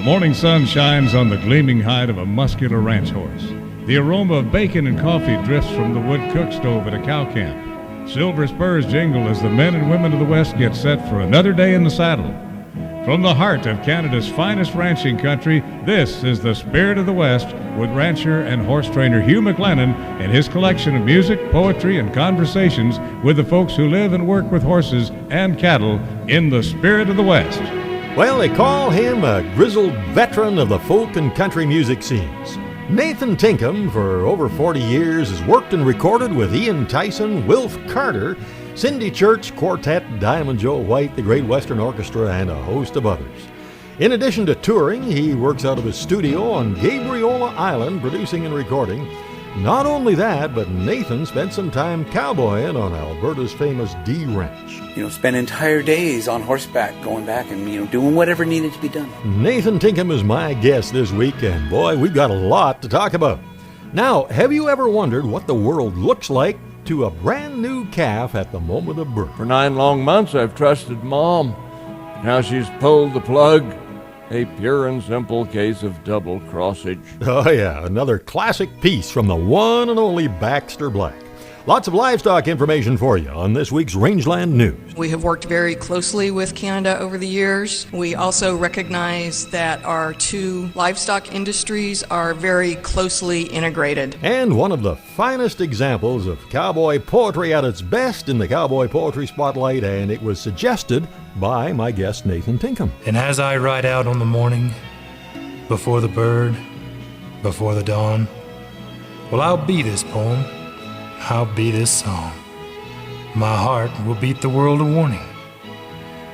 morning sun shines on the gleaming hide of a muscular ranch horse. The aroma of bacon and coffee drifts from the wood cook stove at a cow camp. Silver spurs jingle as the men and women of the West get set for another day in the saddle. From the heart of Canada's finest ranching country, this is the Spirit of the West with rancher and horse trainer Hugh McLennan and his collection of music, poetry, and conversations with the folks who live and work with horses and cattle in the Spirit of the West. Well, they call him a grizzled veteran of the folk and country music scenes. Nathan Tinkham, for over 40 years, has worked and recorded with Ian Tyson, Wilf Carter, Cindy Church Quartet, Diamond Joe White, the Great Western Orchestra, and a host of others. In addition to touring, he works out of his studio on Gabriola Island, producing and recording. Not only that, but Nathan spent some time cowboying on Alberta's famous D Ranch. Spent entire days on horseback, going back and, doing whatever needed to be done. Nathan Tinkham is my guest this week, and boy, we've got a lot to talk about. Now, have you ever wondered what the world looks like to a brand new calf at the moment of birth? For 9 long months I've trusted Mom. Now she's pulled the plug. A pure and simple case of double crossage. Oh yeah, another classic piece from the one and only Baxter Black. Lots of livestock information for you on this week's Rangeland News. We have worked very closely with Canada over the years. We also recognize that our two livestock industries are very closely integrated. And one of the finest examples of cowboy poetry at its best in the Cowboy Poetry Spotlight, and it was suggested by my guest Nathan Tinkham. And as I ride out on the morning, before the bird, before the dawn, well, I'll be this poem. I'll be this song. My heart will beat the world a warning.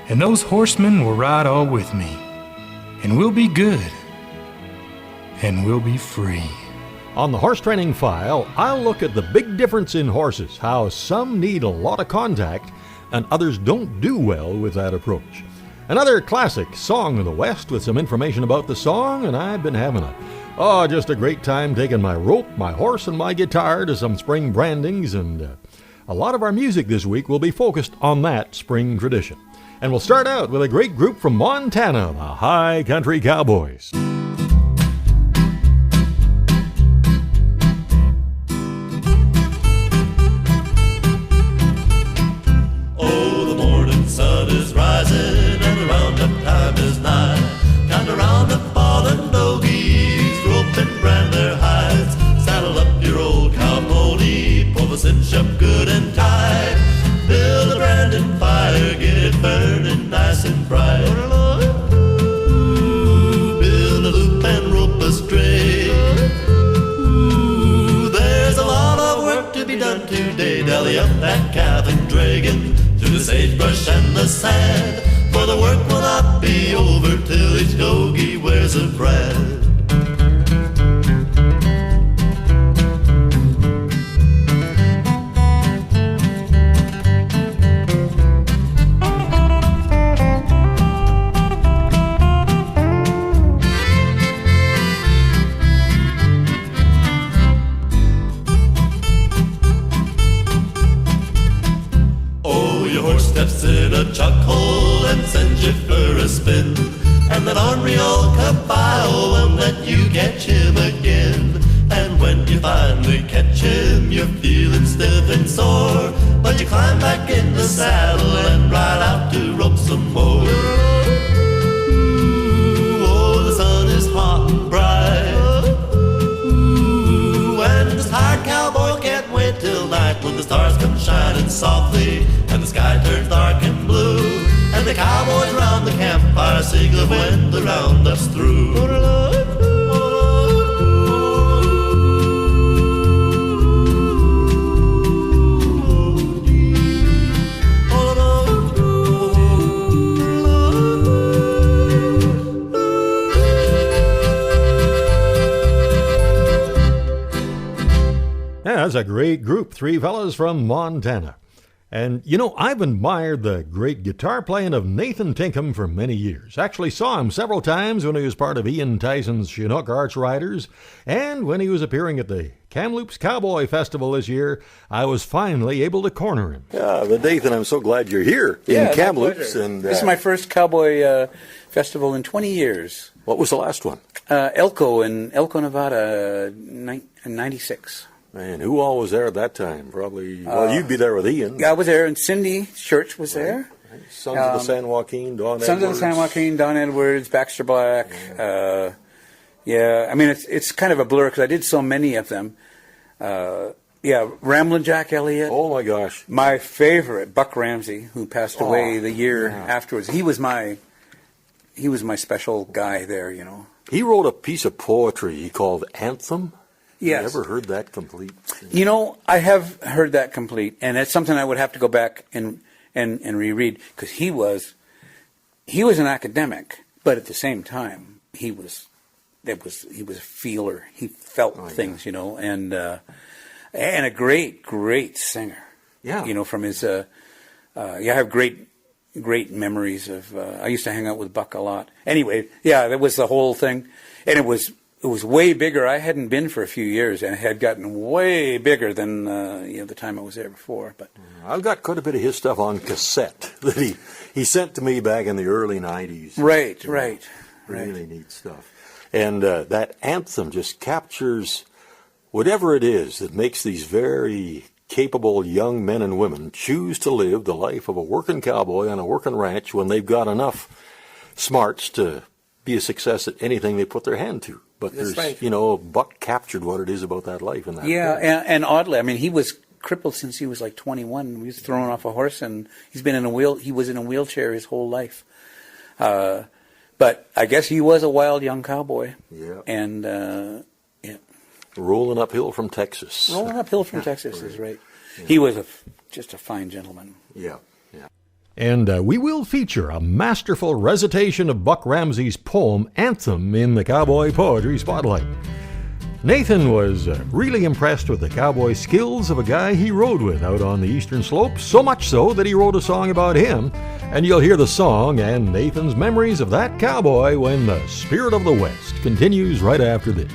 And those horsemen will ride all with me. And we'll be good. And we'll be free. On the Horse Training File, I'll look at the big difference in horses, how some need a lot of contact and others don't do well with that approach. Another classic Song of the West with some information about the song, and I've been having just a great time taking my rope, my horse, and my guitar to some spring brandings, and a lot of our music this week will be focused on that spring tradition. And we'll start out with a great group from Montana, the High Country Cowboys. Oh, the morning sun is rising and the roundup time is nigh. Time to round up all the doggies, rope and brand their hides. Saddle up your old cow pony, pull the cinch up good and tight. Build a branding fire, get it burning nice and bright. Ooh, build a loop and rope a string. Ooh, there's a lot of work to be done today. Dally up that calf and drag it through the sagebrush and the sand. For the work will not be over till each doggie wears a brand. Oh, your horse steps in a chuck hole and sends you for a spin, and that ornery old cabile won't let you catch him again. And when you finally catch him, you're feeling stiff and sore, but you climb back in the saddle and ride out to rope some more. Ooh, oh, the sun is hot and bright. Ooh, and this tired cowboy can't wait till night, when the stars come shining softly and the sky turns dark and blue, and the cowboys round the campfire sing of when the roundup's through. Yeah, that's a great group, three fellas from Montana. And, I've admired the great guitar playing of Nathan Tinkham for many years. Actually saw him several times when he was part of Ian Tyson's Chinook Arch Riders, and when he was appearing at the Kamloops Cowboy Festival this year, I was finally able to corner him. Yeah, but Nathan, I'm so glad you're here in Kamloops. And this is my first cowboy festival in 20 years. What was the last one? Elko in Elko, Nevada, 96. Man, who all was there at that time? Probably, well, you'd be there with Ian. Yeah, I was there, and Cindy Church was there. Right. Sons of the San Joaquin, Don Edwards. Sons of the San Joaquin, Don Edwards, Baxter Black. Yeah, I mean, it's kind of a blur because I did so many of them. Ramblin' Jack Elliott. Oh, my gosh. My favorite, Buck Ramsey, who passed away the year afterwards. He was my special guy there, you know. He wrote a piece of poetry he called Anthem. Yes. You ever heard that complete? You know, I have heard that complete, and it's something I would have to go back and reread, because he was an academic, but at the same time he was a feeler. He felt things, you know, and a great singer. Yeah, you know, from his I have great memories of. I used to hang out with Buck a lot. Anyway, yeah, that was the whole thing, and it was way bigger. I hadn't been for a few years, and it had gotten way bigger than the time I was there before. But I've got quite a bit of his stuff on cassette that he sent to me back in the early '90s. Right. Really neat stuff. And that anthem just captures whatever it is that makes these very capable young men and women choose to live the life of a working cowboy on a working ranch when they've got enough smarts to be a success at anything they put their hand to. But there's, Buck captured what it is about that life in that. Yeah, and oddly, I mean, he was crippled since he was like 21. He was thrown off a horse, and he was in a wheelchair his whole life. But I guess he was a wild young cowboy. Yeah. And rolling uphill from Texas. Rolling uphill from Texas is right. Yeah. He was just a fine gentleman. Yeah. And we will feature a masterful recitation of Buck Ramsey's poem Anthem in the Cowboy Poetry Spotlight. Nathan was really impressed with the cowboy skills of a guy he rode with out on the eastern slopes, so much so that he wrote a song about him, and you'll hear the song and Nathan's memories of that cowboy when the Spirit of the West continues right after this.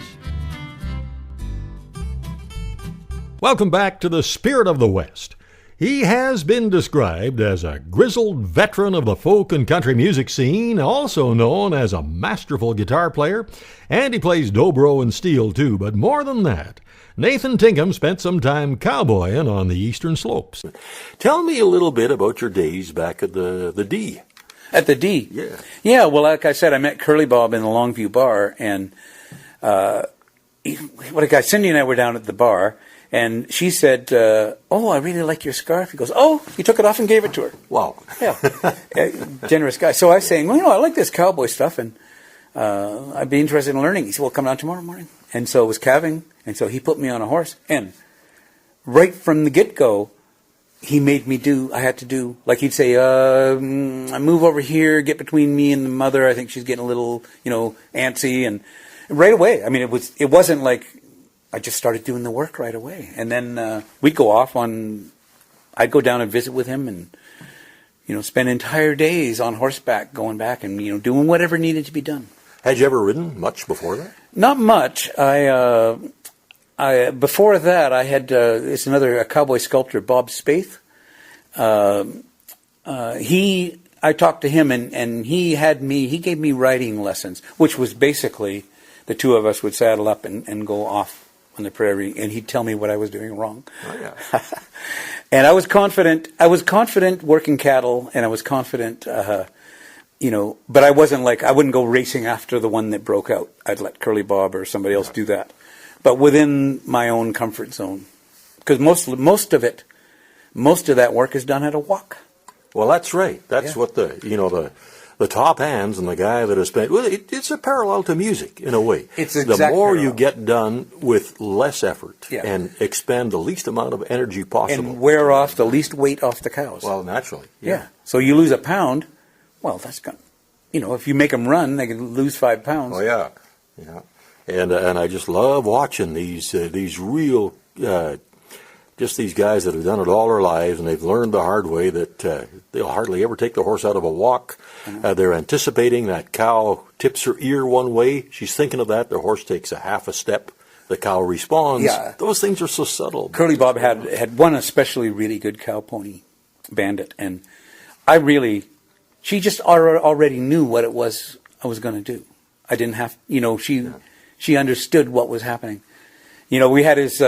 Welcome back to the Spirit of the West. He has been described as a grizzled veteran of the folk and country music scene, also known as a masterful guitar player, and he plays dobro and steel too. But more than that, Nathan Tinkham spent some time cowboying on the eastern slopes. Tell me a little bit about your days back at the D. At the D? Yeah. Yeah, well, like I said, I met Curly Bob in the Longview bar, and Cindy and I were down at the bar, and she said, oh, I really like your scarf. He goes, oh, he took it off and gave it to her. Wow. Yeah. Generous guy. So I was saying, well, I like this cowboy stuff, and I'd be interested in learning. He said, well, come down tomorrow morning. And so it was calving, and so he put me on a horse. And right from the get-go, he made me I had to do, like he'd say, move over here, get between me and the mother. I think she's getting a little, antsy. And right away, I mean, it wasn't like, I just started doing the work right away. And then we'd go off I'd go down and visit with him and, spend entire days on horseback going back and, doing whatever needed to be done. Had you ever ridden much before that? Not much. Before that, I had, it's a cowboy sculptor, Bob Spaeth. I talked to him and he gave me riding lessons, which was basically the two of us would saddle up and go off on the prairie, and he'd tell me what I was doing wrong. Oh, yeah. And I was confident working cattle, and I was confident, but I wasn't I wouldn't go racing after the one that broke out. I'd let Curly Bob or somebody else do that. But within my own comfort zone. Because most of that work is done at a walk. Well, that's right. That's what the top hands and the guy that has spent... Well, it's a parallel to music, in a way. It's exactly the more parallel. you get done with less effort and expend the least amount of energy possible. And wear off the least weight off the cows. Well, naturally. Yeah. So you lose a pound, well, that's going to... if you make them run, they can lose 5 pounds. Oh, yeah. Yeah. And I just love watching these real... just these guys that have done it all their lives, and they've learned the hard way that they'll hardly ever take the horse out of a walk. They're anticipating that cow tips her ear one way. She's thinking of that. The horse takes a half a step. The cow responds. Yeah. Those things are so subtle. Curly Bob had one especially really good cow pony, Bandit, and she just already knew what it was I was going to do. I didn't have, she understood what was happening. We had his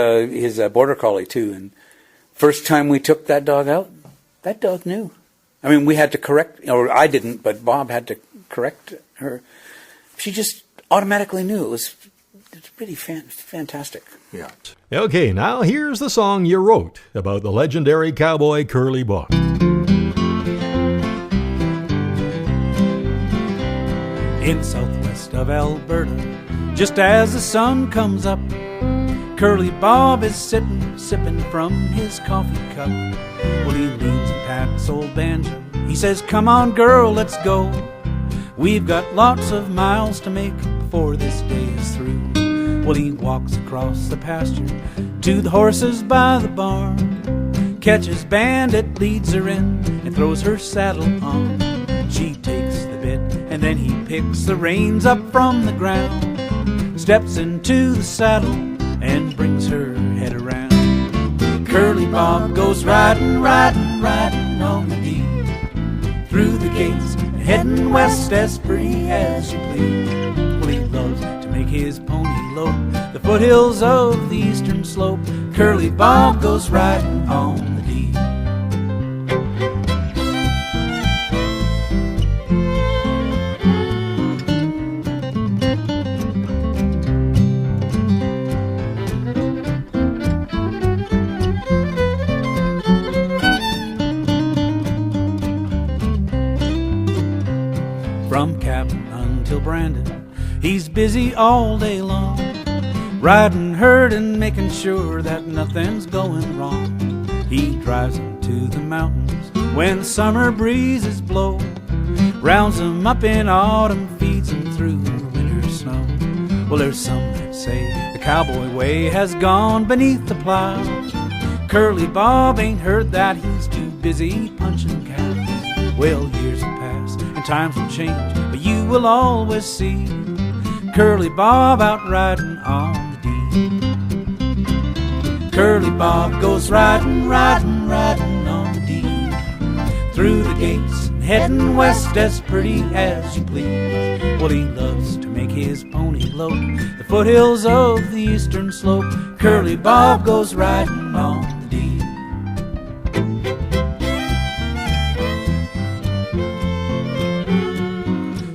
border collie too, and first time we took that dog out, that dog knew. I mean, we had to correct, or I didn't, but Bob had to correct her. She just automatically knew. It's really fantastic. Yeah. Okay, now here's the song you wrote about the legendary cowboy Curly Bob. In southwest of Alberta, just as the sun comes up, Curly Bob is sitting, sipping from his coffee cup. Well, he leans and pats old banjo. He says, "Come on, girl, let's go. We've got lots of miles to make before this day is through." Well, he walks across the pasture to the horses by the barn, catches Bandit, leads her in, and throws her saddle on. She takes the bit, and then he picks the reins up from the ground, steps into the saddle, and brings her head around. Curly Bob goes riding, riding, riding on the deep, through the gates, heading west as free as you please. Well, he loves to make his pony lope the foothills of the eastern slope. Curly Bob goes riding on the deep. From cabin until Brandon, he's busy all day long, riding herd and making sure that nothing's going wrong. He drives them to the mountains when the summer breezes blow, rounds them up in autumn, feeds them through winter snow. Well, there's some that say the cowboy way has gone beneath the plow. Curly Bob ain't heard that, he's too busy punching cows. Well, years will pass and times will change, but you will always see Curly Bob out riding on the deep. Curly Bob goes riding, riding, riding on the deep, through the gates and heading west as pretty as you please. Well, he loves to make his pony lope the foothills of the eastern slope. Curly Bob goes riding on the deep.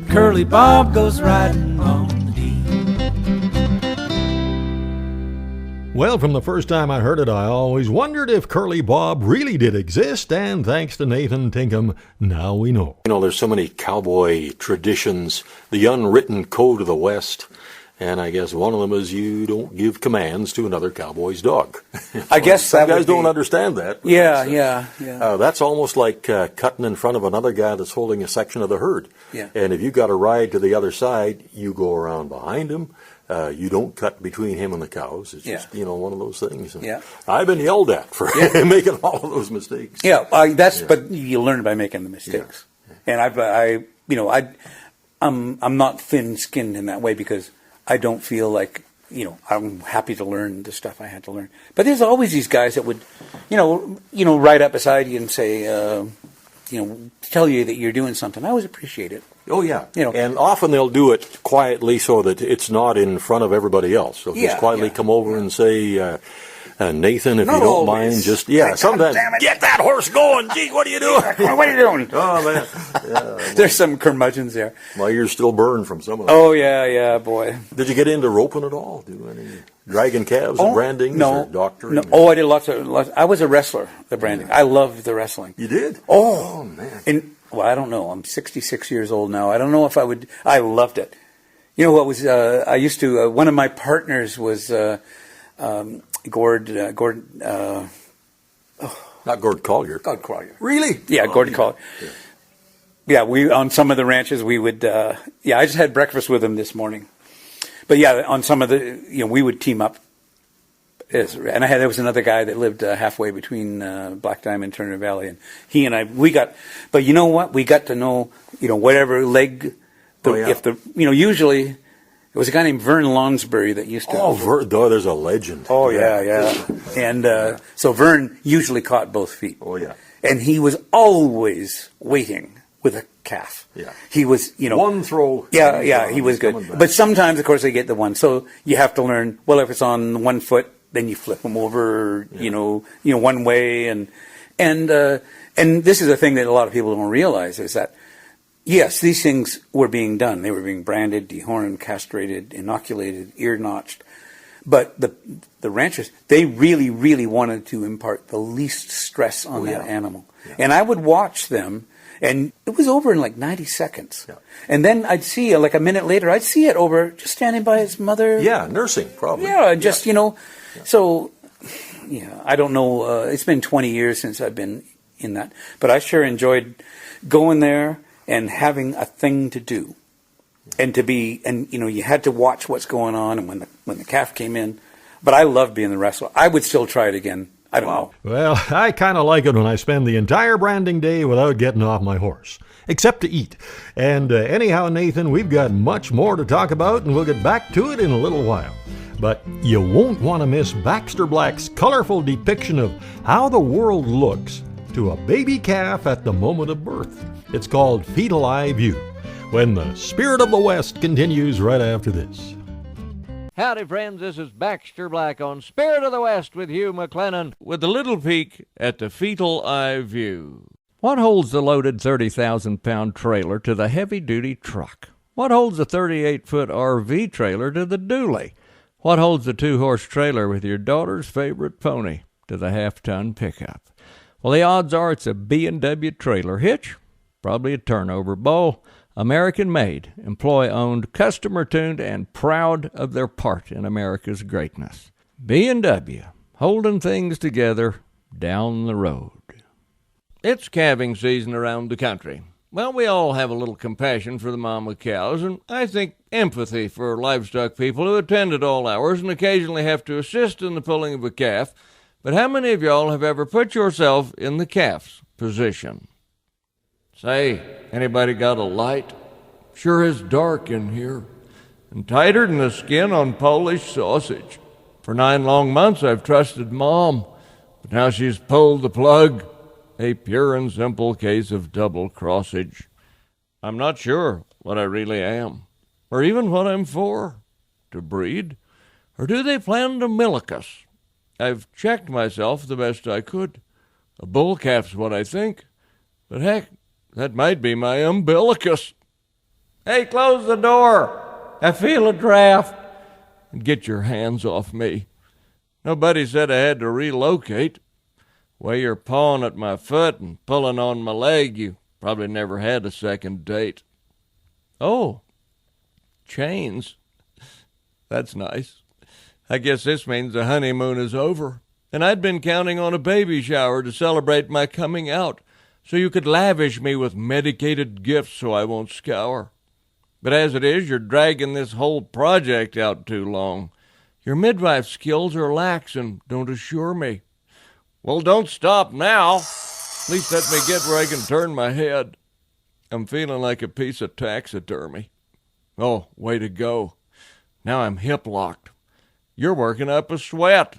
Curly Bob goes riding on the deep. Well, from the first time I heard it, I always wondered if Curly Bob really did exist, and thanks to Nathan Tinkham, now we know. There's so many cowboy traditions, the unwritten code of the West, and I guess one of them is you don't give commands to another cowboy's dog. I guess some guys don't understand that. Yeah. That's almost like cutting in front of another guy that's holding a section of the herd. Yeah. And if you got to ride to the other side, you go around behind him. You don't cut between him and the cows. It's just, one of those things. And I've been yelled at for making all of those mistakes. But you learn by making the mistakes. Yeah. And I'm not thin-skinned in that way because I don't feel like, I'm happy to learn the stuff I had to learn. But there's always these guys that would, ride up beside you and say, tell you that you're doing something. I always appreciate it. Oh, yeah. And often they'll do it quietly so that it's not in front of everybody else. So just quietly come over and say, Nathan, if you don't mind, just, sometimes, get that horse going. Gee, what are you doing? What are you doing? Oh, man. There's some curmudgeons there. My ears still burn from some of them. Oh, yeah, boy. Did you get into roping at all? Do any dragging calves and branding or doctoring? No. Oh, I did lots. I was a wrestler, the branding. I loved the wrestling. You did? Oh man. Well, I don't know. I'm 66 years old now. I don't know if I would. I loved it. You know what was? I used to. One of my partners was Gord. Not Gord Collier. Gord Collier. Really? Yeah, Gord Collier. Yeah, we on some of the ranches we would. I just had breakfast with him this morning. But on some of the, we would team up. And there was another guy that lived halfway between Black Diamond and Turner Valley, and he and I, but you know what? We got to know, whatever leg, usually it was a guy named Vern Lonsbury that used to. There's a legend. Oh, yeah. And so Vern usually caught both feet. Oh, yeah. And he was always waiting with a calf. Yeah. He was, One throw. Yeah, he was good. But sometimes, of course, they get the one. So you have to learn, well, if it's on one foot, then you flip them over, one way. And this is a thing that a lot of people don't realize is that, yes, these things were being done. They were being branded, dehorned, castrated, inoculated, ear-notched. But the ranchers, they really, really wanted to impart the least stress on that animal. Yeah. And I would watch them, and it was over in like 90 seconds. Yeah. And then I'd see, like a minute later, I'd see it over just standing by his mother. Yeah, nursing, probably. Yeah, just, So, I don't know. It's been 20 years since I've been in that. But I sure enjoyed going there and having a thing to do. And you had to watch what's going on, and when the calf came in. But I loved being the wrestler. I would still try it again. I don't know. Well, I kind of like it when I spend the entire branding day without getting off my horse, except to eat. And anyhow, Nathan, we've got much more to talk about, and we'll get back to it in a little while. But you won't want to miss Baxter Black's colorful depiction of how the world looks to a baby calf at the moment of birth. It's called Fetal Eye View, when the Spirit of the West continues right after this. Howdy, friends. This is Baxter Black on Spirit of the West with Hugh McLennan with a little peek at the Fetal Eye View. What holds the loaded 30,000-pound trailer to the heavy-duty truck? What holds the 38-foot RV trailer to the dually? What holds the 2-horse trailer with your daughter's favorite pony to the half-ton pickup? Well, the odds are it's a B&W trailer hitch, probably a turnover bowl, American-made, employee-owned, customer-tuned, and proud of their part in America's greatness. B&W, holding things together down the road. It's calving season around the country. Well, we all have a little compassion for the mama cows, and I think empathy for livestock people who attend at all hours and occasionally have to assist in the pulling of a calf. But how many of y'all have ever put yourself in the calf's position? Say, anybody got a light? Sure is dark in here, and tighter than the skin on Polish sausage. For 9 long months I've trusted Mom, but now she's pulled the plug. A pure and simple case of double-crossage. I'm not sure what I really am, or even what I'm for. To breed? Or do they plan to milk us? I've checked myself the best I could. A bull calf's what I think, but heck, that might be my umbilicus. Hey, close the door. I feel a draft. And get your hands off me. Nobody said I had to relocate. Way you're pawing at my foot and pulling on my leg, you probably never had a second date. Oh, chains. That's nice. I guess this means the honeymoon is over, and I'd been counting on a baby shower to celebrate my coming out, so you could lavish me with medicated gifts so I won't scour. But as it is, you're dragging this whole project out too long. Your midwife skills are lax and don't assure me. Well, don't stop now. At least let me get where I can turn my head. I'm feeling like a piece of taxidermy. Oh, way to go. Now I'm hip-locked. You're working up a sweat,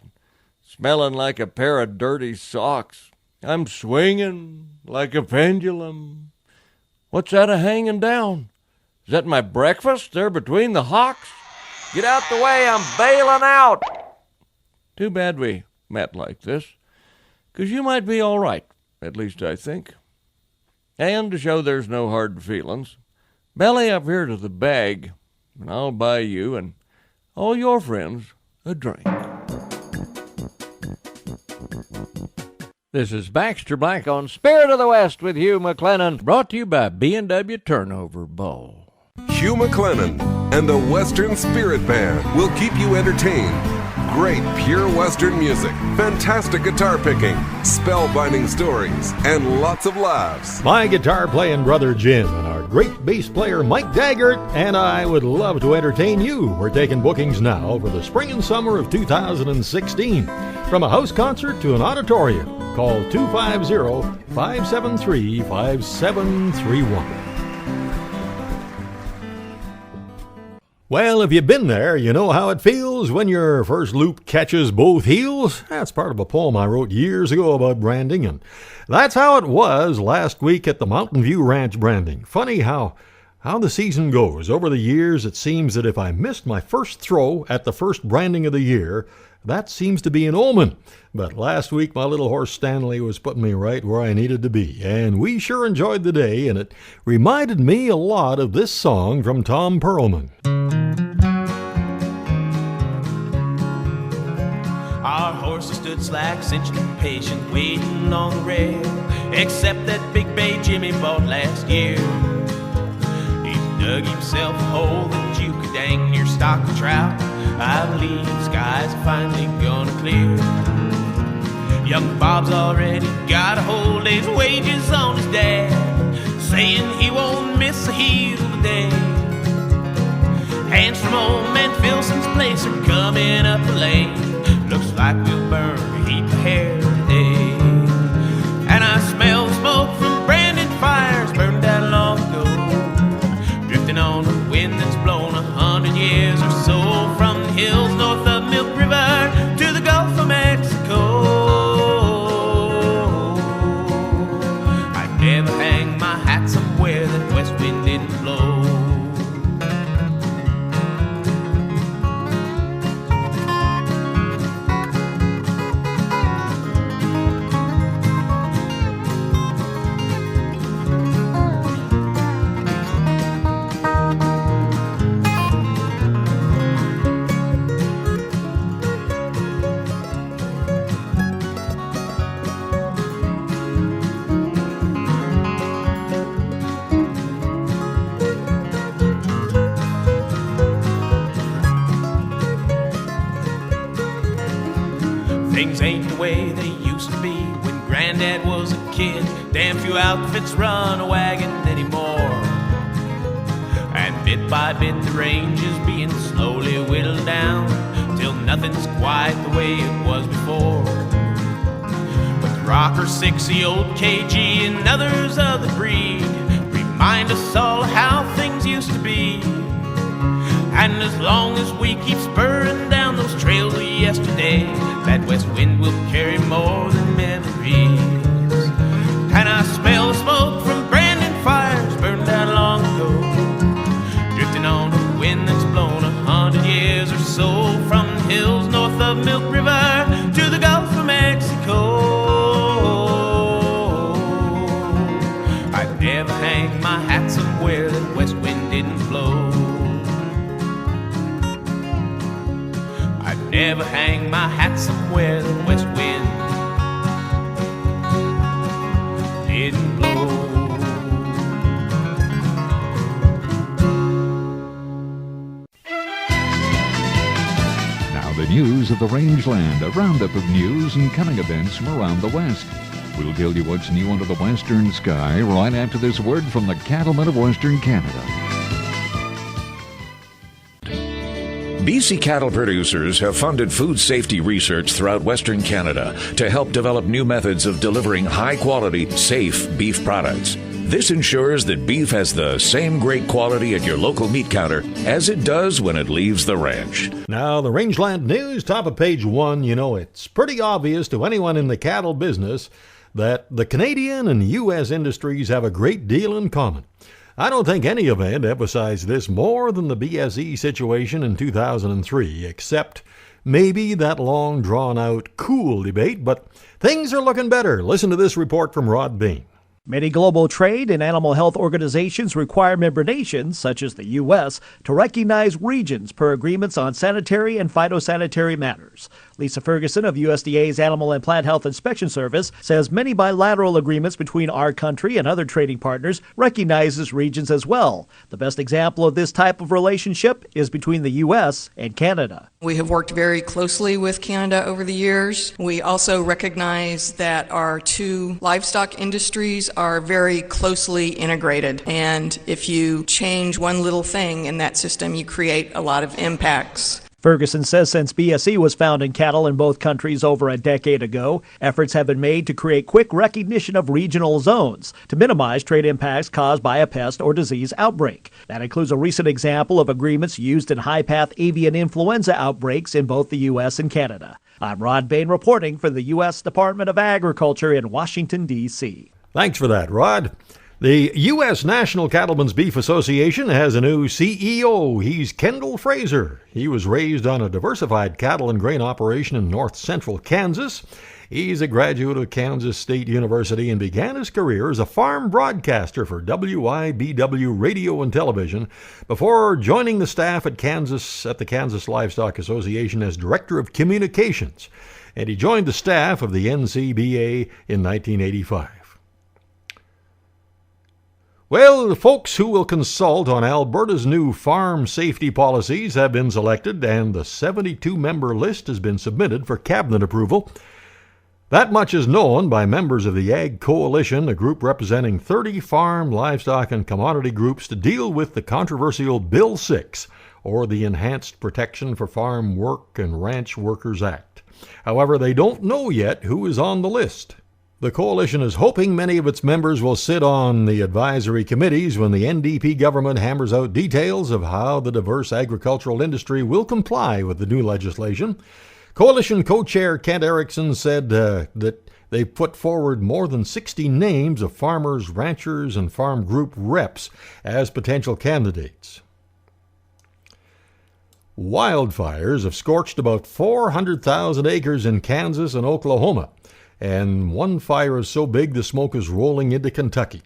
smelling like a pair of dirty socks. I'm swinging like a pendulum. What's that a-hanging down? Is that my breakfast there between the hocks? Get out the way, I'm bailing out. Too bad we met like this. 'Cause you might be all right, at least I think. And to show there's no hard feelings, belly up here to the bag, and I'll buy you and all your friends a drink. This is Baxter Black on Spirit of the West with Hugh McLennan, brought to you by B&W Turnover Bowl. Hugh McLennan and the Western Spirit Band will keep you entertained. Great pure Western music, fantastic guitar picking, spellbinding stories, and lots of laughs. My guitar-playing brother Jim and our great bass player Mike Daggert and I would love to entertain you. We're taking bookings now for the spring and summer of 2016. From a house concert to an auditorium, call 250-573-5731. Well, if you've been there, you know how it feels when your first loop catches both heels. That's part of a poem I wrote years ago about branding, and that's how it was last week at the Mountain View Ranch branding. Funny how the season goes. Over the years, it seems that if I missed my first throw at the first branding of the year, that seems to be an omen. But last week, my little horse Stanley was putting me right where I needed to be, and we sure enjoyed the day, and it reminded me a lot of this song from Tom Perlman. Our horses stood slack, cinched and patient, waiting on the rail, except that big bay Jimmy bought last year. He dug himself a hole that you could hang your stock of trout. I believe the skies are finally gonna clear. Young Bob's already got a whole day's wages on his dad, saying he won't miss a heel today. Hands from old man Filson's place are coming up the lane. Looks like we'll burn a heap of hair today. And I smell smoke from branding fires burned out long ago, drifting on the wind that's blown 100 years or so from the hills north of Milk River to the Gulf of Mexico. I'd never hang my hat somewhere that west wind didn't blow. Things ain't the way they used to be when Granddad was a kid. Damn few outfits run a wagon anymore. And bit by bit the range is being slowly whittled down till nothing's quite the way it was before. But the Rocker 60 old KG and others of the breed remind us all how things used to be. And as long as we keep spurring down those trails of yesterday, that west wind will carry more than memories. And I smell the smoke from branding fires burned out long ago, drifting on a wind that's blown 100 years or so from the hills north of Milk River to the Gulf of Mexico. I'd never hang my hat somewhere that west wind didn't blow. Never hang my hat somewhere the west wind didn't blow. Now the news of the rangeland, a roundup of news and coming events from around the West. We'll tell you what's new under the western sky right after this word from the cattlemen of Western Canada. BC cattle producers have funded food safety research throughout Western Canada to help develop new methods of delivering high-quality, safe beef products. This ensures that beef has the same great quality at your local meat counter as it does when it leaves the ranch. Now, the Rangeland News, top of page 1, you know, it's pretty obvious to anyone in the cattle business that the Canadian and U.S. industries have a great deal in common. I don't think any event emphasized this more than the BSE situation in 2003, except maybe that long drawn-out cool debate, but things are looking better. Listen to this report from Rod Bain. Many global trade and animal health organizations require member nations, such as the U.S., to recognize regions per agreements on sanitary and phytosanitary matters. Lisa Ferguson of USDA's Animal and Plant Health Inspection Service says many bilateral agreements between our country and other trading partners recognizes regions as well. The best example of this type of relationship is between the U.S. and Canada. We have worked very closely with Canada over the years. We also recognize that our two livestock industries are very closely integrated, and if you change one little thing in that system, you create a lot of impacts. Ferguson says since BSE was found in cattle in both countries over a decade ago, efforts have been made to create quick recognition of regional zones to minimize trade impacts caused by a pest or disease outbreak. That includes a recent example of agreements used in high-path avian influenza outbreaks in both the U.S. and Canada. I'm Rod Bain reporting for the U.S. Department of Agriculture in Washington, D.C. Thanks for that, Rod. The U.S. National Cattlemen's Beef Association has a new CEO. He's Kendall Fraser. He was raised on a diversified cattle and grain operation in north central Kansas. He's a graduate of Kansas State University and began his career as a farm broadcaster for WIBW Radio and Television before joining the staff at the Kansas Livestock Association as Director of Communications. And he joined the staff of the NCBA in 1985. Well, the folks who will consult on Alberta's new farm safety policies have been selected, and the 72-member list has been submitted for cabinet approval. That much is known by members of the Ag Coalition, a group representing 30 farm, livestock, and commodity groups to deal with the controversial Bill 6, or the Enhanced Protection for Farm Work and Ranch Workers Act. However, they don't know yet who is on the list. The coalition is hoping many of its members will sit on the advisory committees when the NDP government hammers out details of how the diverse agricultural industry will comply with the new legislation. Coalition co-chair Kent Erickson said that they put forward more than 60 names of farmers, ranchers, and farm group reps as potential candidates. Wildfires have scorched about 400,000 acres in Kansas and Oklahoma, and one fire is so big the smoke is rolling into Kentucky.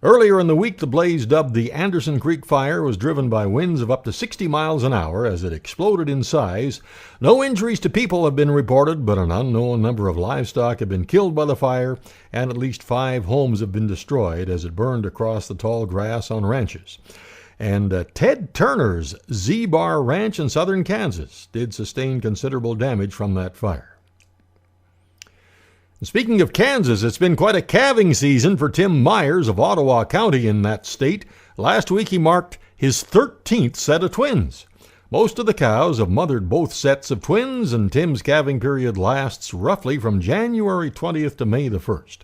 Earlier in the week, the blaze, dubbed the Anderson Creek Fire, was driven by winds of up to 60 miles an hour as it exploded in size. No injuries to people have been reported, but an unknown number of livestock have been killed by the fire, and at least 5 homes have been destroyed as it burned across the tall grass on ranches. And Ted Turner's Z-Bar Ranch in southern Kansas did sustain considerable damage from that fire. Speaking of Kansas, it's been quite a calving season for Tim Myers of Ottawa County in that state. Last week he marked his 13th set of twins. Most of the cows have mothered both sets of twins, and Tim's calving period lasts roughly from January 20th to May the 1st.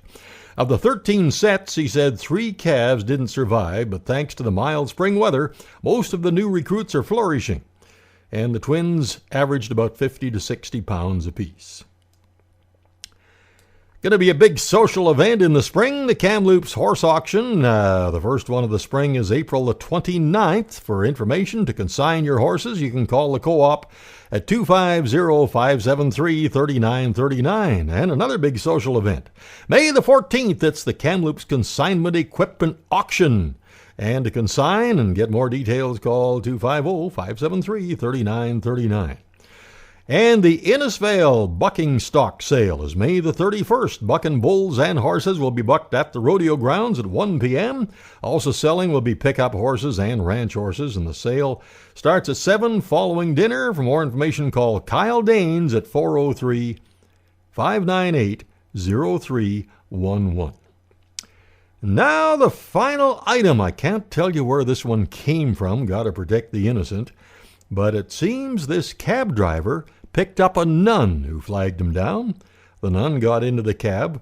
Of the 13 sets, he said 3 calves didn't survive, but thanks to the mild spring weather, most of the new recruits are flourishing. And the twins averaged about 50 to 60 pounds apiece. Going to be a big social event in the spring, the Kamloops Horse Auction. The first one of the spring is April the 29th. For information to consign your horses, you can call the co-op at 250-573-3939. And another big social event, May the 14th, it's the Kamloops Consignment Equipment Auction. And to consign and get more details, call 250-573-3939. And the Innisfail Bucking Stock Sale is May the 31st. Bucking bulls and horses will be bucked at the rodeo grounds at 1 p.m. Also selling will be pickup horses and ranch horses, and the sale starts at 7 following dinner. For more information, call Kyle Danes at 403-598-0311. Now the final item. I can't tell you where this one came from. Got to protect the innocent. But it seems this cab driver picked up a nun who flagged him down. The nun got into the cab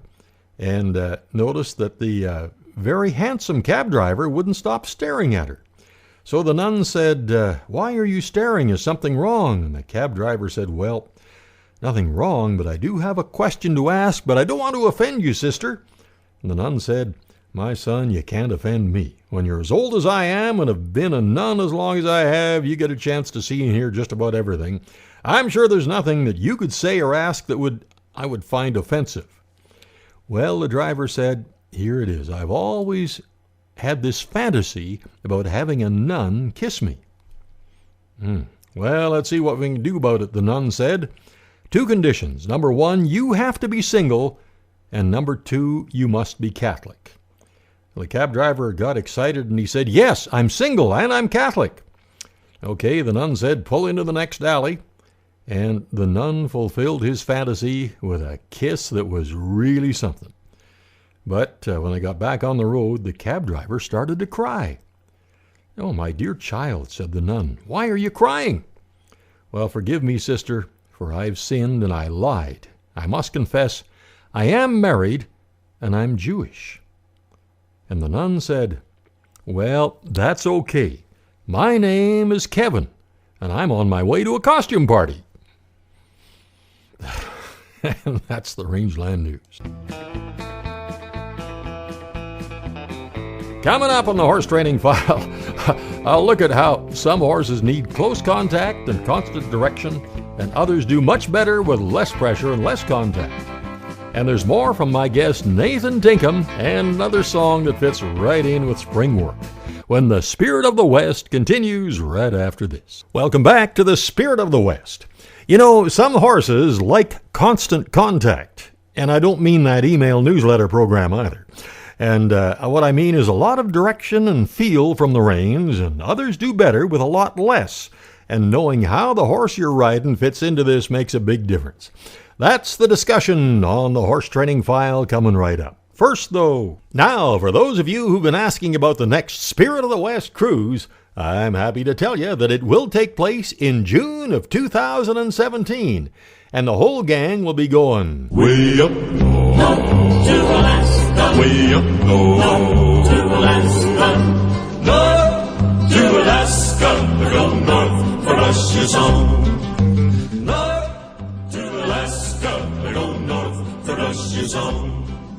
and noticed that the very handsome cab driver wouldn't stop staring at her. So the nun said, "Why are you staring? Is something wrong?" And the cab driver said, "Well, nothing wrong, but I do have a question to ask, but I don't want to offend you, sister." And the nun said, "My son, you can't offend me. When you're as old as I am and have been a nun as long as I have, you get a chance to see and hear just about everything. I'm sure there's nothing that you could say or ask that I would find offensive." Well, the driver said, "Here it is. I've always had this fantasy about having a nun kiss me." "Well, let's see what we can do about it," the nun said. "2 conditions. Number 1, you have to be single, and number 2, you must be Catholic." The cab driver got excited and he said, "Yes, I'm single and I'm Catholic." Okay, the nun said, "Pull into the next alley." And the nun fulfilled his fantasy with a kiss that was really something. But when they got back on the road, the cab driver started to cry. "Oh, my dear child," said the nun, "why are you crying?" Well, forgive me, sister, for I've sinned and I lied. I must confess, I am married and I'm Jewish. And the nun said, well, that's okay. My name is Kevin, and I'm on my way to a costume party. And that's the Rangeland News. Coming up on the Horse Training File, I'll look at how some horses need close contact and constant direction, and others do much better with less pressure and less contact. And there's more from my guest Nathan Tinkham, and another song that fits right in with spring work, when the Spirit of the West continues right after this. Welcome back to the Spirit of the West. You know, some horses like constant contact, and I don't mean that email newsletter program either. And what I mean is a lot of direction and feel from the reins, and others do better with a lot less. And knowing how the horse you're riding fits into this makes a big difference. That's the discussion on the Horse Training File coming right up. First, though, now for those of you who've been asking about the next Spirit of the West cruise, I'm happy to tell you that it will take place in June of 2017, and the whole gang will be going way up north to Alaska, way up north to Alaska, north to Alaska, we're going north for Russia song. North to Alaska, we're going north for Russia song.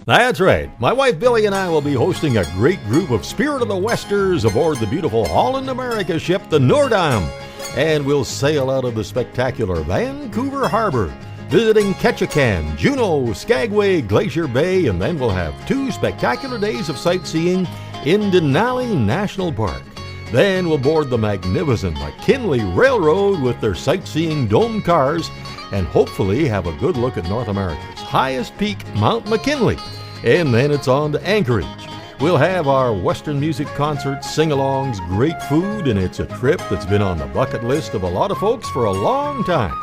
That's right. My wife Billy and I will be hosting a great group of Spirit of the Westers aboard the beautiful Holland America ship, the Noordam. And we'll sail out of the spectacular Vancouver Harbor, visiting Ketchikan, Juneau, Skagway, Glacier Bay, and then we'll have 2 spectacular days of sightseeing in Denali National Park. Then we'll board the magnificent McKinley Railroad with their sightseeing dome cars and hopefully have a good look at North America's highest peak, Mount McKinley. And then it's on to Anchorage. We'll have our Western music concerts, sing-alongs, great food, and it's a trip that's been on the bucket list of a lot of folks for a long time.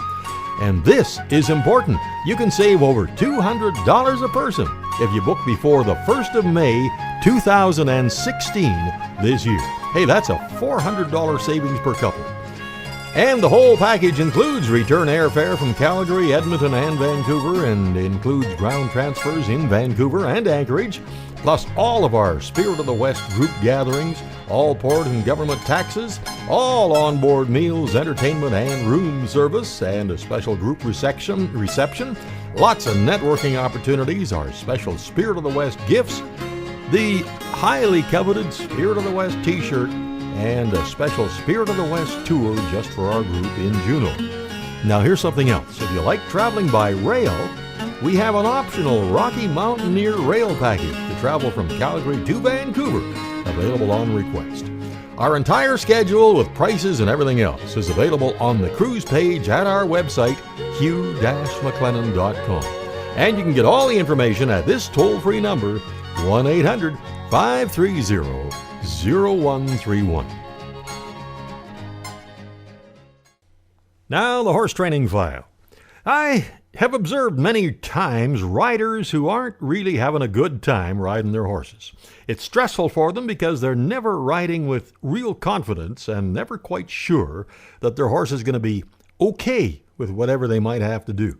And this is important. You can save over $200 a person if you book before the 1st of May 2016 this year. Hey, that's a $400 savings per couple. And the whole package includes return airfare from Calgary, Edmonton, and Vancouver, and includes ground transfers in Vancouver and Anchorage, plus all of our Spirit of the West group gatherings, all port and government taxes, all onboard meals, entertainment, and room service, and a special group reception, lots of networking opportunities, our special Spirit of the West gifts, the highly coveted Spirit of the West t-shirt, and a special Spirit of the West tour just for our group in Juneau. Now here's something else. If you like traveling by rail, we have an optional Rocky Mountaineer rail package to travel from Calgary to Vancouver, available on request. Our entire schedule with prices and everything else is available on the cruise page at our website, hugh-mclennan.com. And you can get all the information at this toll-free number, 1-800-530-0131. Now, the Horse Training File. I have observed many times riders who aren't really having a good time riding their horses. It's stressful for them because they're never riding with real confidence and never quite sure that their horse is going to be okay with whatever they might have to do.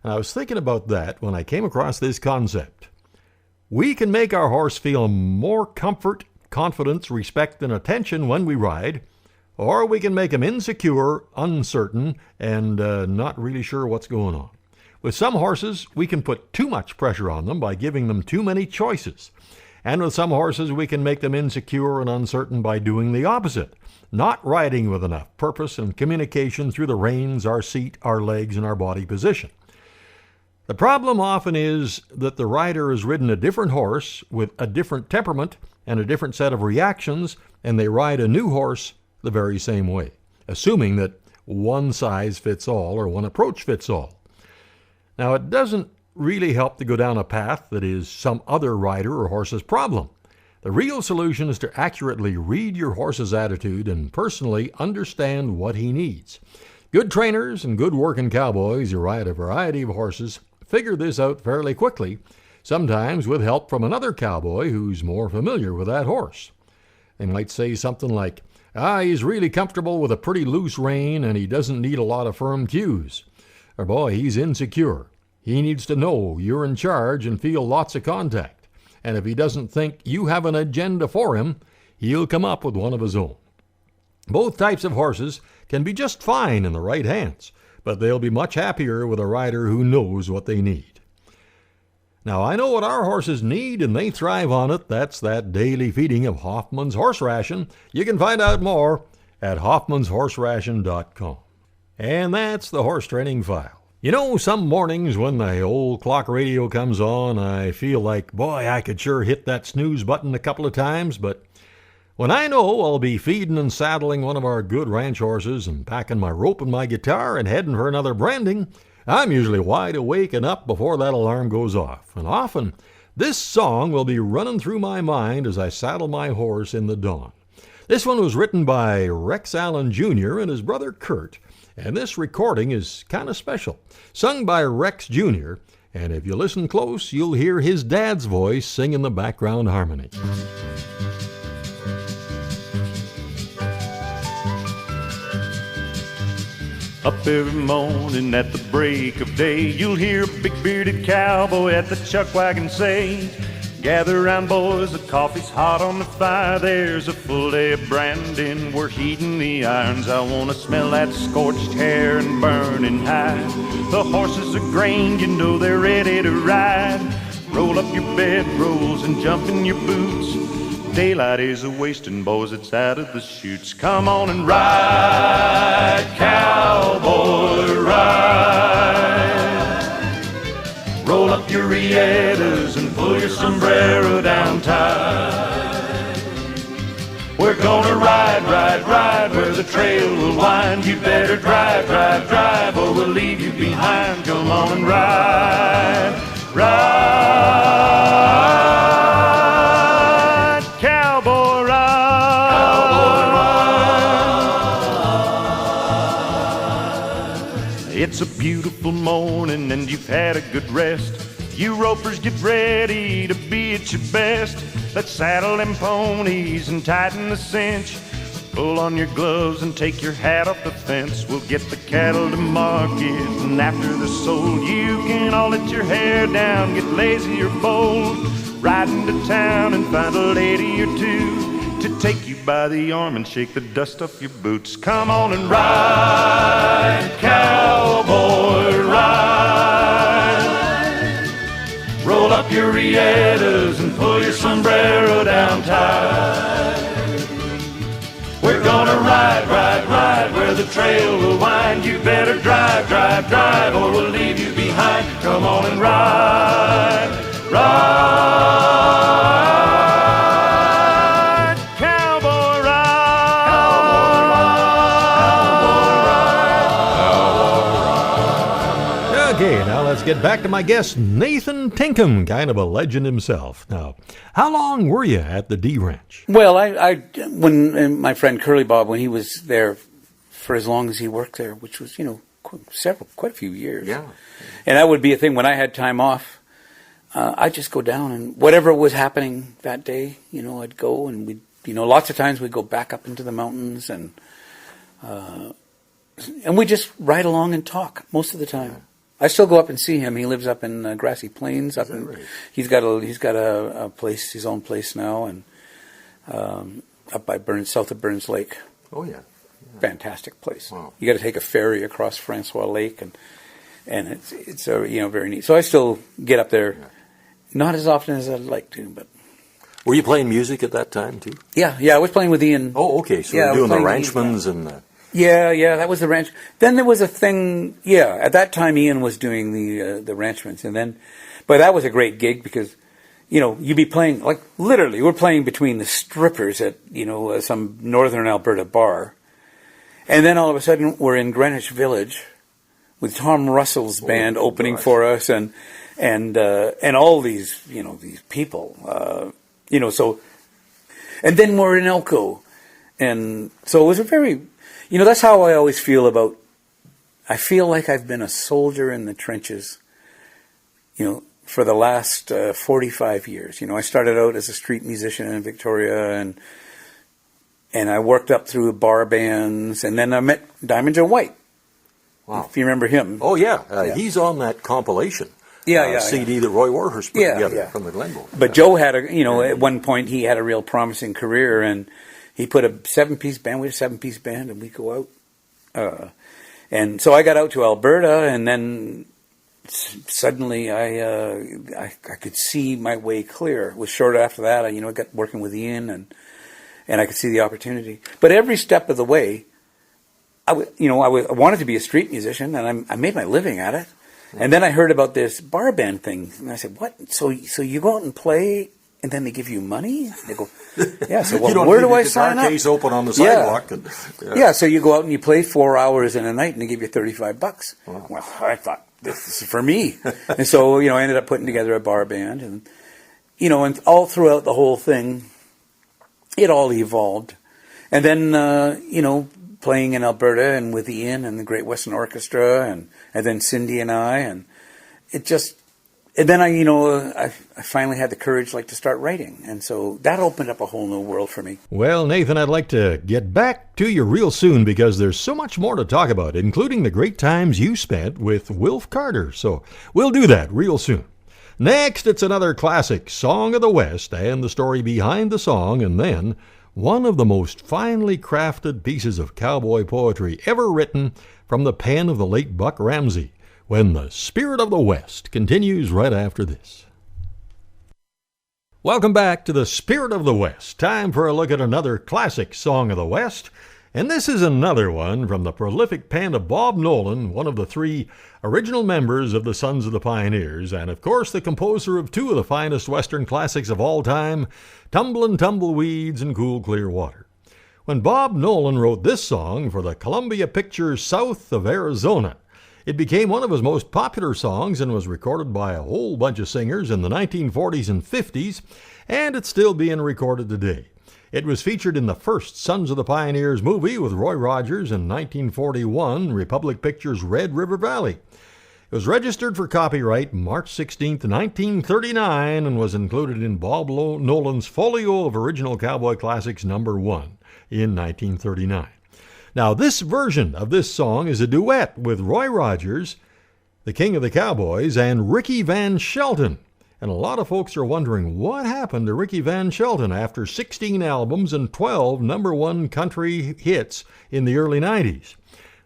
And I was thinking about that when I came across this concept. We can make our horse feel more comfort, confidence, respect, and attention when we ride, or we can make him insecure, uncertain, and not really sure what's going on. With some horses, we can put too much pressure on them by giving them too many choices. And with some horses, we can make them insecure and uncertain by doing the opposite, not riding with enough purpose and communication through the reins, our seat, our legs, and our body position. The problem often is that the rider has ridden a different horse with a different temperament and a different set of reactions, and they ride a new horse the very same way, assuming that one size fits all or one approach fits all. Now, it doesn't really help to go down a path that is some other rider or horse's problem. The real solution is to accurately read your horse's attitude and personally understand what he needs. Good trainers and good working cowboys who ride a variety of horses figure this out fairly quickly, sometimes with help from another cowboy who's more familiar with that horse. They might say something like, He's really comfortable with a pretty loose rein, and he doesn't need a lot of firm cues. Or boy, he's insecure. He needs to know you're in charge and feel lots of contact. And if he doesn't think you have an agenda for him, he'll come up with one of his own. Both types of horses can be just fine in the right hands, but they'll be much happier with a rider who knows what they need. Now, I know what our horses need, and they thrive on it. That's that daily feeding of Hoffman's Horse Ration. You can find out more at hoffmanshorseration.com. And that's the Horse Training File. You know, some mornings when the old clock radio comes on, I feel like, boy, I could sure hit that snooze button a couple of times, but when I know I'll be feeding and saddling one of our good ranch horses and packing my rope and my guitar and heading for another branding, I'm usually wide awake and up before that alarm goes off. And often, this song will be running through my mind as I saddle my horse in the dawn. This one was written by Rex Allen Jr. and his brother Kurt, and this recording is kind of special. Sung by Rex Jr., and if you listen close, you'll hear his dad's voice singing the background harmony. Up every morning at the break of day, you'll hear a big-bearded cowboy at the chuck wagon say, "Gather round, boys, the coffee's hot on the fire. There's a full day of branding, we're heating the irons. I want to smell that scorched hair and burning hide. The horses are grained, you know they're ready to ride. Roll up your bedrolls and jump in your boots. Daylight is a-wasting, boys, it's out of the chutes. Come on and ride, cowboy, ride. Roll up your rietas and pull your sombrero down tight. We're gonna ride, ride, ride where the trail will wind. You better drive, drive, drive or we'll leave you behind. Come on and ride, ride. It's a beautiful morning and you've had a good rest. You ropers get ready to be at your best. Let's saddle them ponies and tighten the cinch. Pull on your gloves and take your hat off the fence. We'll get the cattle to market, and after they're sold, you can all let your hair down, get lazy or bold. Ride into town and find a lady or two to take you by the arm and shake the dust off your boots. Come on and ride, cowboy, ride. Roll up your rietas and pull your sombrero down tight. We're gonna ride, ride, ride where the trail will wind. You better drive, drive, drive or we'll leave you behind. Come on and ride, ride, cowboy, ride, cowboy, ride. Okay, now let's get back to my guest, Nathan Tinkham, kind of a legend himself. Now, how long were you at the D Ranch? Well, when my friend Curly Bob, when he was there for as long as he worked there, which was, quite a few years. Yeah. And that would be a thing when I had time off. I'd just go down and whatever was happening that day, I'd go and we'd, lots of times we'd go back up into the mountains and we just ride along and talk most of the time. I still go up and see him. He lives up in Grassy Plains. Right? He's got a place, his own place now, and up by south of Burns Lake. Oh yeah. Fantastic place. Wow. You got to take a ferry across Francois Lake, and it's very neat. So I still get up there, not as often as I'd like to, but. Were you playing music at that time too? Yeah, I was playing with Ian. Oh, okay. So you're doing the Ranchmans and. Yeah, that was the ranch. Then there was a thing. Yeah, at that time Ian was doing the Ranchmans, but that was a great gig because, you'd be playing like literally we're playing between the strippers at some northern Alberta bar, and then all of a sudden we're in Greenwich Village with Tom Russell's band opening for us, and all these these people, so, and then we're in Elko, and so it was a very. That's how I always feel about, I feel like I've been a soldier in the trenches, for the last 45 years. I started out as a street musician in Victoria, and I worked up through bar bands, and then I met Diamond Joe White. Wow. If you remember him. Oh, yeah. He's on that compilation CD that Roy Warhurst put together from the Glenbow. But Joe had at one point he had a real promising career, and he put a 7-piece band. We had a 7-piece band, and we go out. And so I got out to Alberta, and then suddenly I could see my way clear. It was short after that. I got working with Ian, and I could see the opportunity. But every step of the way, I wanted to be a street musician, and I made my living at it. And then I heard about this bar band thing, and I said, "What? So you go out and play, and then they give you money?" They go, "Yeah." So where do I sign up? Case open on the sidewalk. Yeah. So you go out and you play 4 hours in a night, and they give you $35. Wow. Well, I thought this is for me, and so I ended up putting together a bar band, and and all throughout the whole thing, it all evolved, and then playing in Alberta and with Ian and the Great Western Orchestra and then Cindy and I, and it just, and then I finally had the courage to start writing, and so that opened up a whole new world for me. Well, Nathan, I'd like to get back to you real soon because there's so much more to talk about, including the great times you spent with Wilf Carter, so we'll do that real soon. Next, it's another classic Song of the West and the story behind the song, and then one of the most finely crafted pieces of cowboy poetry ever written from the pen of the late Buck Ramsey, when the Spirit of the West continues right after this. Welcome back to the Spirit of the West. Time for a look at another classic Song of the West. And this is another one from the prolific pen of Bob Nolan, one of the 3 original members of the Sons of the Pioneers, and of course the composer of 2 of the finest Western classics of all time, Tumblin' Tumbleweeds and Cool Clear Water. When Bob Nolan wrote this song for the Columbia Pictures South of Arizona, it became one of his most popular songs and was recorded by a whole bunch of singers in the 1940s and 50s, and it's still being recorded today. It was featured in the first Sons of the Pioneers movie with Roy Rogers in 1941, Republic Pictures' Red River Valley. It was registered for copyright March 16, 1939, and was included in Bob Nolan's Folio of Original Cowboy Classics No. 1 in 1939. Now, this version of this song is a duet with Roy Rogers, the King of the Cowboys, and Ricky Van Shelton. And a lot of folks are wondering what happened to Ricky Van Shelton after 16 albums and 12 number 1 country hits in the early 90s.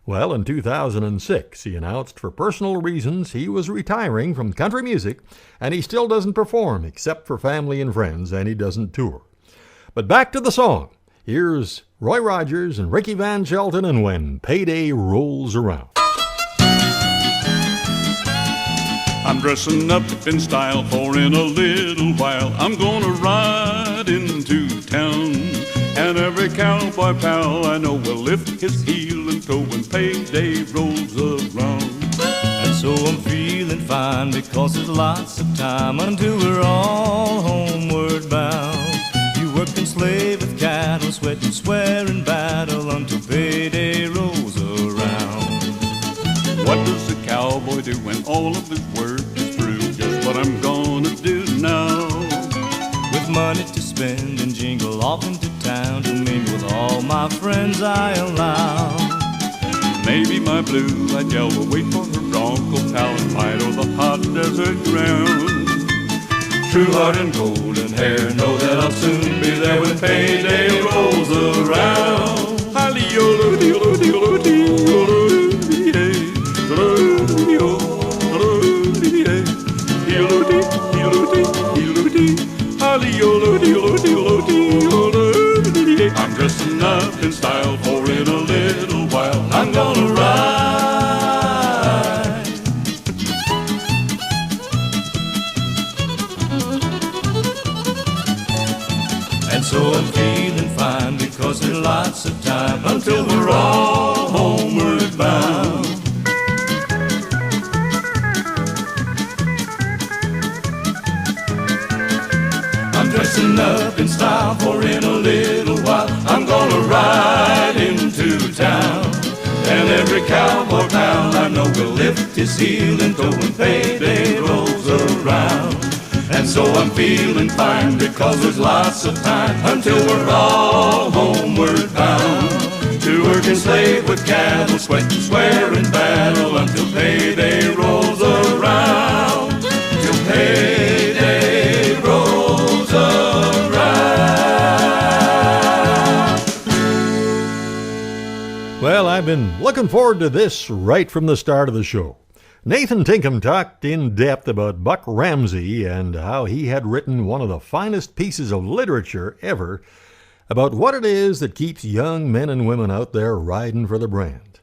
Well, in 2006, he announced for personal reasons he was retiring from country music, and he still doesn't perform except for family and friends, and he doesn't tour. But back to the song. Here's Roy Rogers and Ricky Van Shelton and When Payday Rolls Around. I'm dressing up in style, for in a little while I'm gonna ride into town. And every cowboy pal I know will lift his heel and toe when payday rolls around. And so I'm feeling fine because there's lots of time until we're all homeward bound. You work and slave with cattle, sweat and swear in battle until payday rolls around. What does a cowboy do when all of his work is through? Just what I'm gonna do now. With money to spend and jingle off into town to mingle with all my friends I allow. Maybe my blue-eyed gal will wait for her bronco pal and ride over the hot desert ground. True heart and golden hair, know that I'll soon be there when payday rolls around. I'm dressing up in style, for in a little while I'm gonna ride. And so I'm feeling fine because there's lots of time until we're all homeward bound. I'm dressing up in style, for in a little while I'm gonna ride into town. And every cowboy pal I know will lift his heel and toe when payday rolls around. And so I'm feeling fine because there's lots of time until we're all homeward slave with cattle, sweat and swear in battle until payday rolls around. Till payday rolls around. Well, I've been looking forward to this right from the start of the show. Nathan Tinkham talked in depth about Buck Ramsey and how he had written one of the finest pieces of literature ever about what it is that keeps young men and women out there riding for the brand.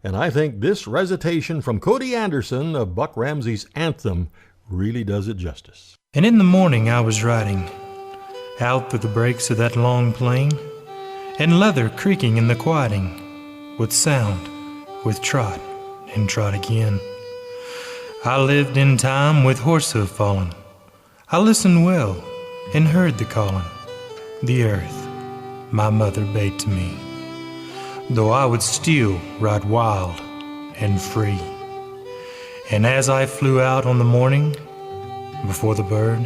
And I think this recitation from Cody Anderson of Buck Ramsey's anthem really does it justice. And in the morning I was riding out through the breaks of that long plain, and leather creaking in the quieting, with sound, with trot, and trot again. I lived in time with horse hoof falling. I listened well and heard the calling. The earth, my mother bade to me, though I would still ride wild and free. And as I flew out on the morning, before the bird,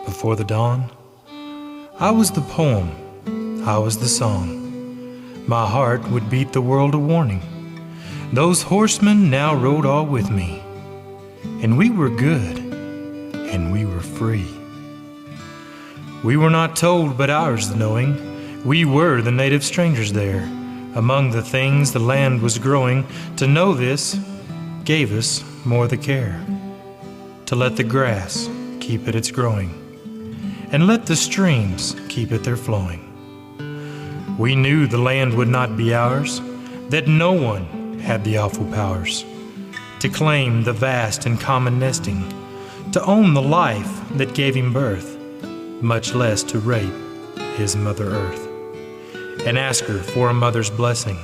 before the dawn, I was the poem, I was the song. My heart would beat the world a warning. Those horsemen now rode all with me, and we were good, and we were free. We were not told, but ours the knowing. We were the native strangers there. Among the things the land was growing, to know this gave us more the care. To let the grass keep at its growing, and let the streams keep at their flowing. We knew the land would not be ours, that no one had the awful powers to claim the vast and common nesting, to own the life that gave him birth, much less to rape his Mother Earth, and ask her for a mother's blessing,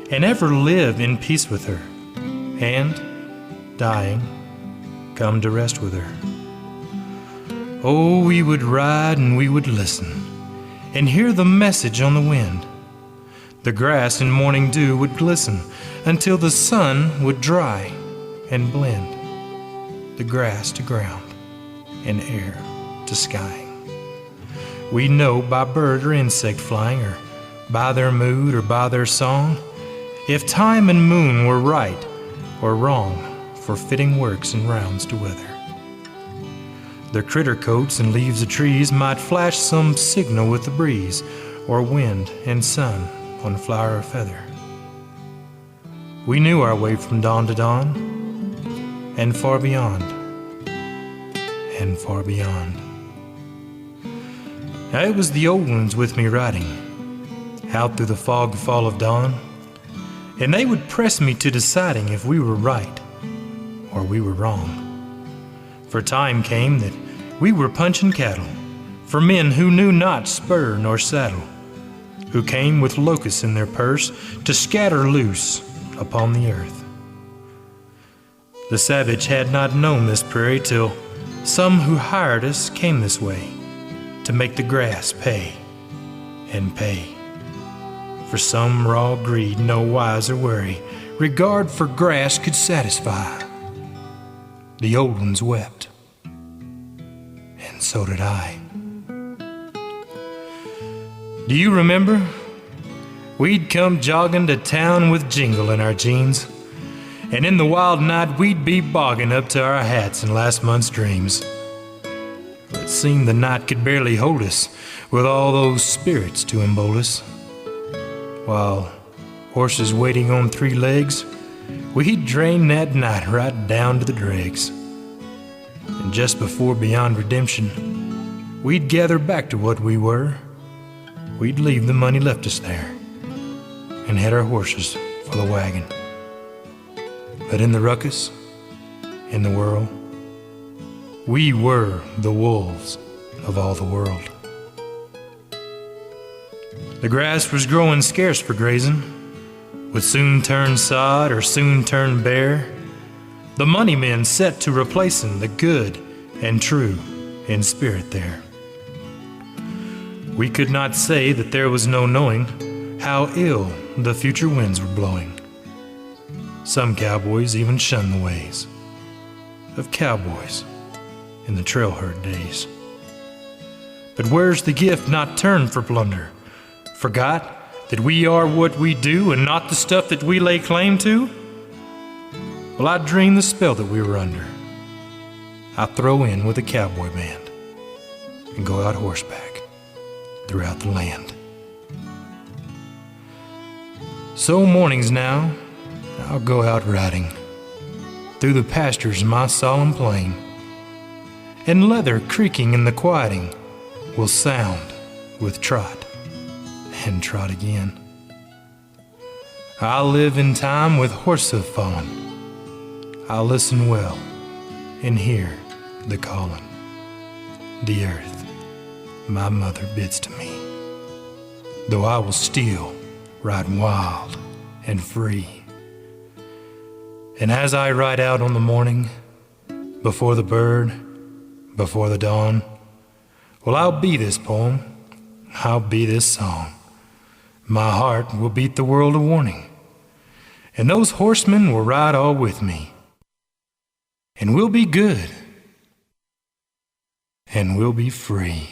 and ever live in peace with her, and, dying, come to rest with her. Oh, we would ride and we would listen, and hear the message on the wind. The grass in morning dew would glisten until the sun would dry and blend the grass to ground and air to sky. We know by bird or insect flying, or by their mood or by their song, if time and moon were right or wrong for fitting works and rounds to weather. Their critter coats and leaves of trees might flash some signal with the breeze, or wind and sun on flower or feather. We knew our way from dawn to dawn, and far beyond, and far beyond. Now it was the old ones with me riding, out through the fog fall of dawn, and they would press me to deciding if we were right, or we were wrong. For time came that we were punching cattle for men who knew not spur nor saddle, who came with locusts in their purse to scatter loose upon the earth. The savage had not known this prairie till some who hired us came this way to make the grass pay and pay. For some raw greed, no wise or worry, regard for grass could satisfy. The old ones wept, and so did I. Do you remember? We'd come jogging to town with jingle in our jeans, and in the wild night we'd be bogging up to our hats in last month's dreams. It seemed the night could barely hold us with all those spirits to embold us. While horses waiting on 3 legs, we'd drain that night right down to the dregs. And just before beyond redemption, we'd gather back to what we were. We'd leave the money left us there and head our horses for the wagon. But in the ruckus, in the whirl, we were the wolves of all the world. The grass was growing scarce for grazing, would soon turn sod or soon turn bare. The money men set to replacing the good and true in spirit there. We could not say that there was no knowing how ill the future winds were blowing. Some cowboys even shunned the ways of cowboys in the trail herd days. But where's the gift not turned for plunder? Forgot That we are what we do and not the stuff that we lay claim to? Well, I dream the spell that we were under. I throw in with a cowboy band and go out horseback throughout the land. So mornings now, I'll go out riding through the pastures of my solemn plain, and leather creaking in the quieting will sound with trot and trot again. I'll live in time with horse-hoof falling. I'll listen well and hear the calling. The earth, my mother, bids to me, though I will still ride wild and free. And as I ride out on the morning, before the bird, before the dawn, well, I'll be this poem, I'll be this song. My heart will beat the world a warning, and those horsemen will ride all with me. And we'll be good, and we'll be free.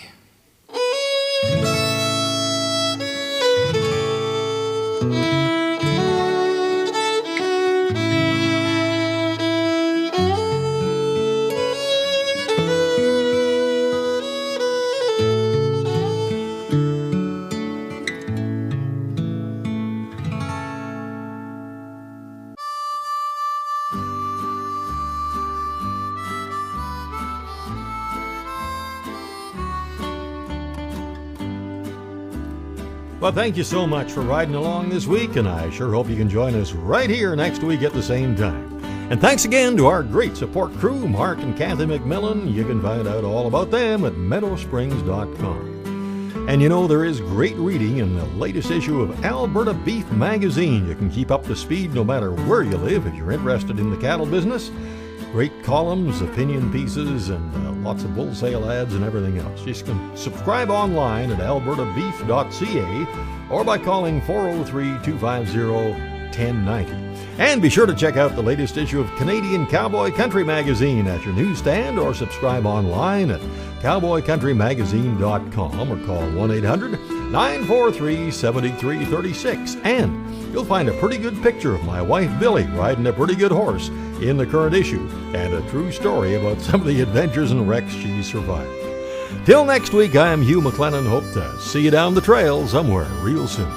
Well, thank you so much for riding along this week, and I sure hope you can join us right here next week at the same time. And thanks again to our great support crew, Mark and Kathy McMillan. You can find out all about them at meadowsprings.com. And you know, there is great reading in the latest issue of Alberta Beef Magazine. You can keep up to speed no matter where you live if you're interested in the cattle business. Great columns, opinion pieces, and lots of bull sale ads and everything else. You can subscribe online at albertabeef.ca or by calling 403-250-1090. And be sure to check out the latest issue of Canadian Cowboy Country Magazine at your newsstand or subscribe online at cowboycountrymagazine.com or call 1-800-943-7336. And you'll find a pretty good picture of my wife Billy riding a pretty good horse in the current issue, and a true story about some of the adventures and wrecks she survived. Till next week, I'm Hugh McLennan. Hope to see you down the trail somewhere real soon.